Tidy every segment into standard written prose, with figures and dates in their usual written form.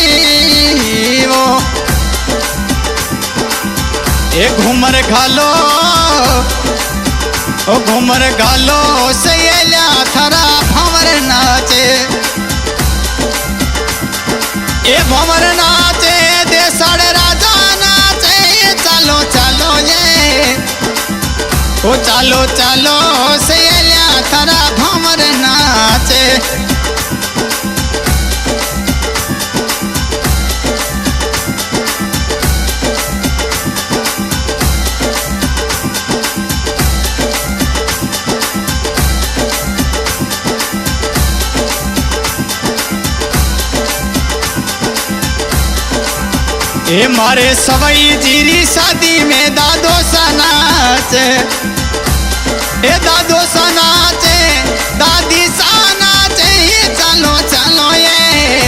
जीवो ए घूमर घालो ओ घूमर घालो सैल्या थरा भंवर नाचे ए भंवर नाचे देसड़ राजा नाचे चालो चालो ये ओ चालो चालो सैल्या थरा भंवर नाचे ए मारे सवई जीरी शादी में दादो सा नाचे ए दादो सा नाचे दादी सा नाचे चलो चलो ये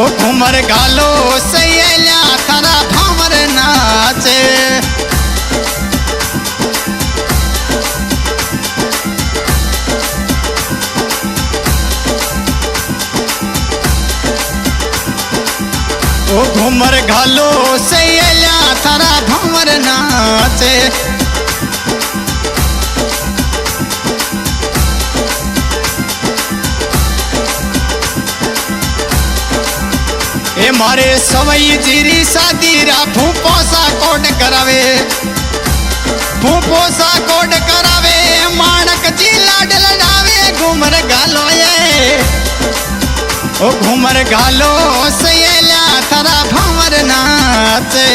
ओ घूमर घालो सैल्या थरा भंवर नाचे ओ घूमर घालो सैल्या थरा भंवर नाचे ए मारे सवई जीरी शादी रा फूफो सा कोड करावे फूफो सा कोड करावे माणक जी लाड लड़ावे घूमर घालो ये ओ घूमर घालो सैल्या थरा भंवर नाचे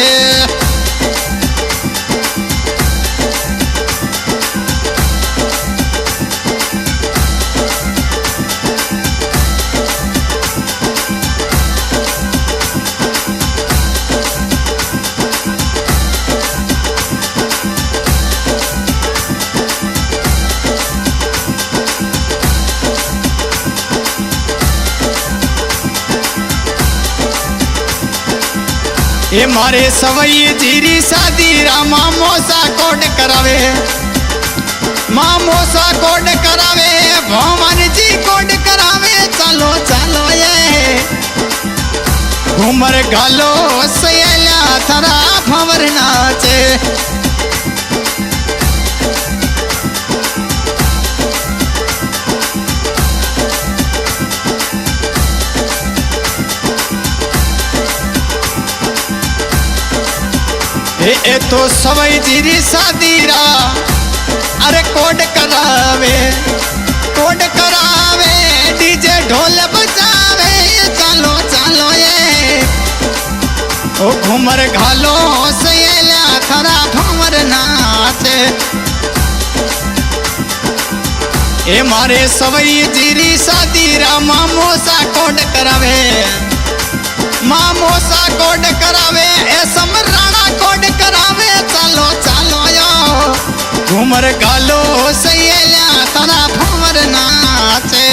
ए मारे सवई जीरी शादी रा मामो सा कोड करावे मामो सा कोड करावे भवन जी कोड करावे चलो चलो ये घूमर घालो सैल्या थरा भंवर नाचे ए तो सवई जीरी शादी रा अरे कोड करावे डीजे ढोल बजावे चलो चलो ये ओ घूमर घालो सैल्या थरा भंवर नाचे ए मारे सवई जीरी शादी रा मामो सा कोड करावे मामो सा कोड करावे ए समराणा कोड करावे चलो चलो यो घूमर घालो सैल्या थरा भंवर नाचे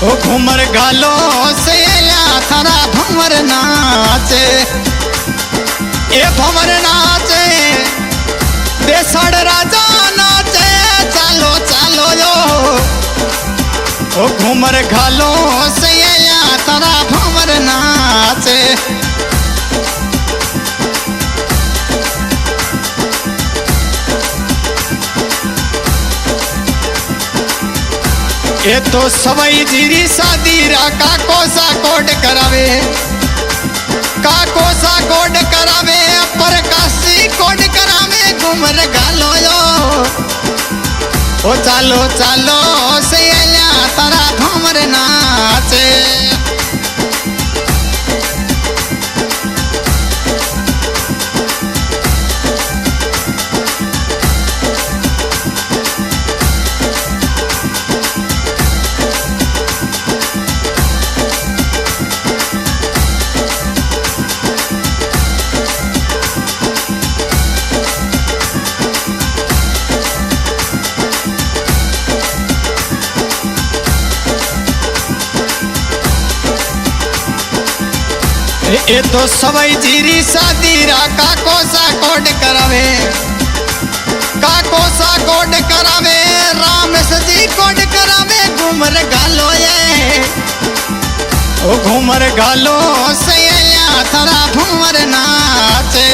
ओ घूमर घालो सैल्या थरा भंवर नाचे ए भंवर नाचे देसड़ राजा नाचे चलो चलो यो ओ घूमर घालो सैल्या थरा भंवर नाचे ए तो सवई जीरी शादी रा काको सा कोड करावे प्रकाशी कोड करावे घूमर घालो यो ओ चालो चालो सैल्या थरा भंवर नाचे ए तो सवई जीरी शादी रा काको सा कोड करावे, काको सा कोड करावे, राम सजी कोड करावे। घूमर गालो ये ओ घूमर गालो सैया थारा भूमर नाचे।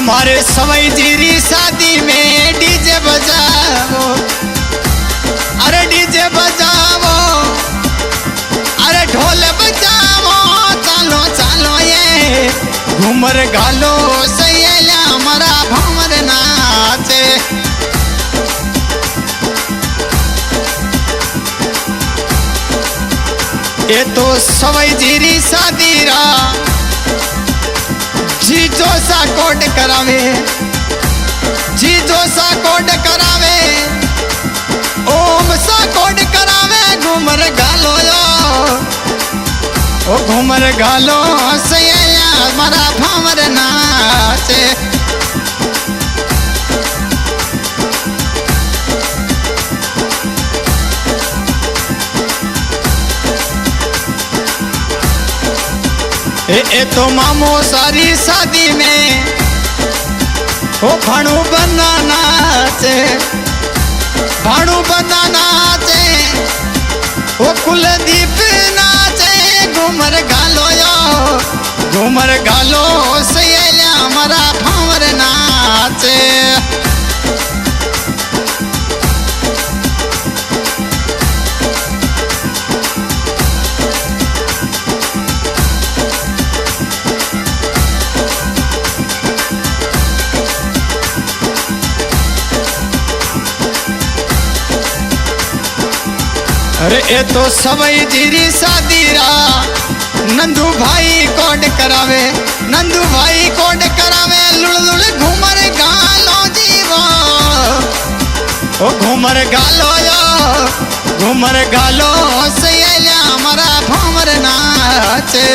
मारे सवई जीरी शादी में डीजे बजाओ, अरे डीजे बजाओ, अरे ढोल बजाओ, चालो चालो ये घूमर गालो सैया हमारा भंवर नाचे। ये तो सवई जीरी शादी रा जीजो सा कोड करावे, जीजो सा कोड करावे, ओम सा कोड करावे। घूमर गालो यो ओ घूमर गालो सैया हमारा भंवर नाचे। ए तो मामो सारी शादी में ओ भाणु बना नाचे, भाणु बना नाचे, ओ कुलदीप नाचे। घूमर गालो यो घूमर गालो सैया हमारा भंवर नाचे। अरे ए तो सवई जीरी शादी रा नंदू भाई कोड करावे, नंदू भाई कोड करावे। लुड़ लुड़ घूमर गालो जीवो ओ घूमर गालो यो घूमर गालो सैया हमारा भंवर नाचे।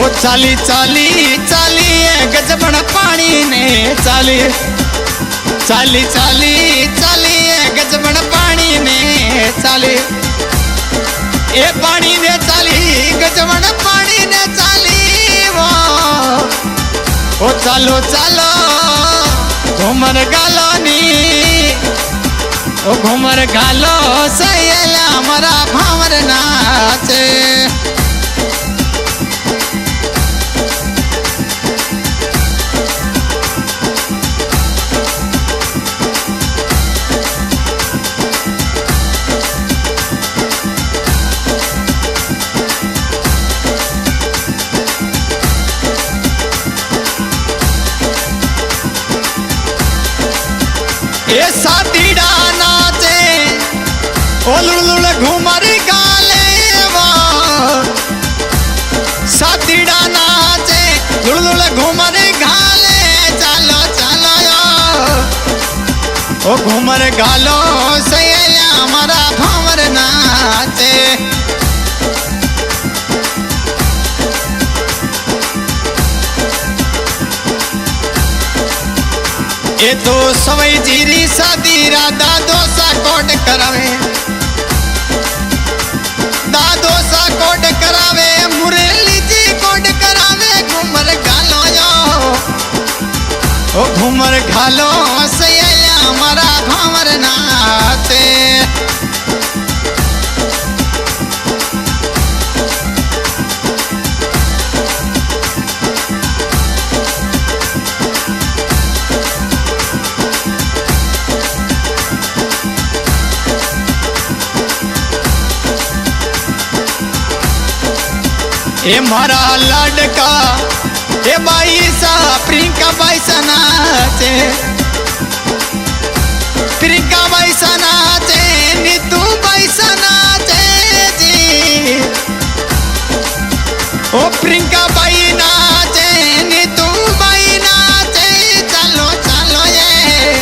ओ चाली चाली चाली गजबन पानी ने चाली, चाली चाली चाली गजबन पानी में चाली, ए पानी ने चाली गजबन पानी ने चाली। वो चालो चालो घूमर गालो नी ओ घूमर गालो सैया हमारा भंवर नाचे। ए साथीड़ा नाचे ओ लुड़ घूमर गाले वो, साथीड़ा नाचे लुड़ घूमर गाले। चालो चालो यो ओ घूमर गालो सैया हमारा भंवर नाचे। ए तो सवई जीरी शादी रा दादो सा कोड करावे, दादो सा कोड करावे। मुरली जी कोड करावे। घूमर गालो यो ओ घूमर गालो सैया हमारा भंवर नाचे। ए मारा लाडका ए बाईसा प्रियंका बाईसा नाचे प्रियंका बाईसा नाचे नीतू बाईसा नाचे जी ओ प्रियंका बाई नाचे नीतू बाई नाचे चलो चलो ये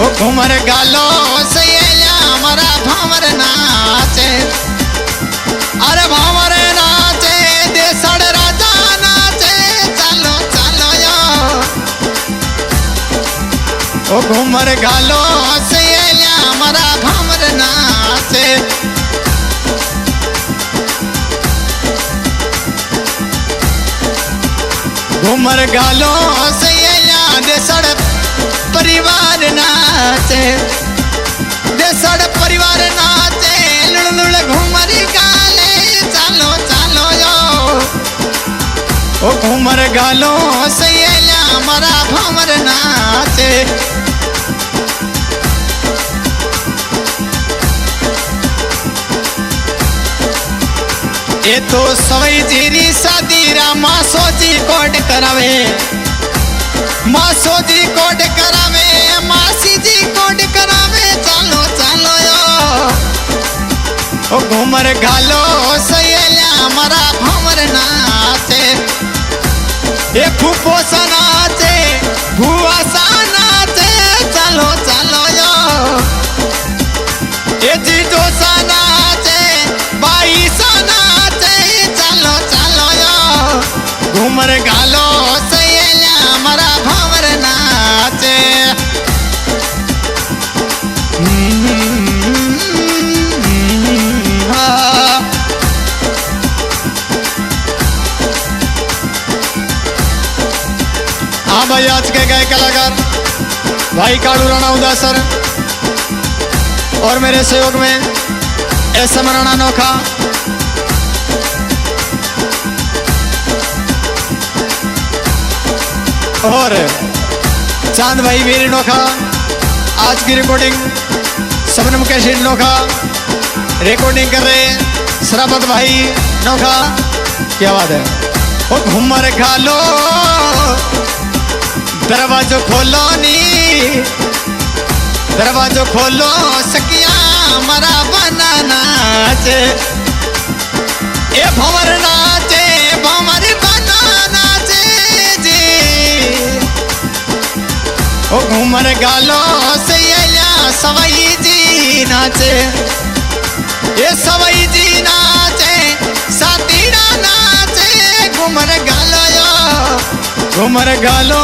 ओ घूमर गालो सैया हमारा भावर नाचे अरे भावर नाचे देसड़ राजा नाचे चलो चलो यो ओ घूमर गालो सैया हमारा भावर नाचे घूमर गालो सैया देसड़ परिवार नाचे देसड़ परिवार नाचे लुड़ लुड़ घूमर गाले चलो चलो यो ओ घूमर गालो सैया हमारा भावर नाचे ये तो सवई जीरी शादी रामा सोजी कोट करावे मासोजी कोट करावे मासी जी कोट करावे चलो चलो यो ओ घूमर गालो सैया हमारा भावर नाचे ये फूफो सा नाचे भुआ सा नाचे चलो चलो यो ये जीजो सा नाचे बाई सा नाचे चलो चलो यो घूमर गालो सैया हमारा भावर नाचे हाँ भाई आज के गए कलाकार भाई कालू राणा उदासर और मेरे सहयोग में एसएम राणा नोखा और चांद भाई वीर नोखा आज की रिकॉर्डिंग सबनम कैसेट नोखा रिकॉर्डिंग कर रहे सराबत भाई नोखा क्या बात है ओ घूमर खालो दरवाजो खोलो नी दरवाजो खोलो सकिया हमारा बना नाचे ए भंवर नाचे भंवर बना नाचे जी ओ घूमर गालो सैया सवई जी नाचे ये सवई जी नाचे सातीड़ा नाचे घूमर गालो यो घूमर गालो